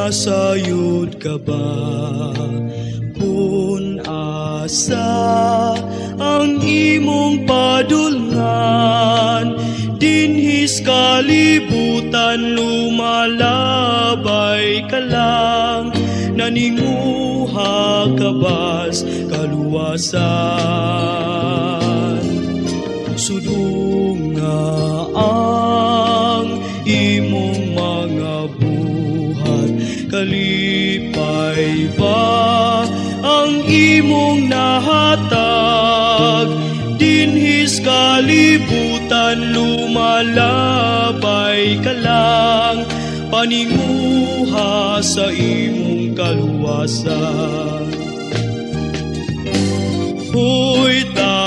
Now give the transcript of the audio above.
Nasayod ka ba? Kung asa ang imong padulngan, dinhis kalibutan lumalabay ka lang, naninguha ka bas kaluwasan. Sudunga ang imong mga buhat, kalipay ba ang imong nahatag? Dinhis kalibutan lumalabay ka lang, paninguha sa imong kaluwasan. Hoy ta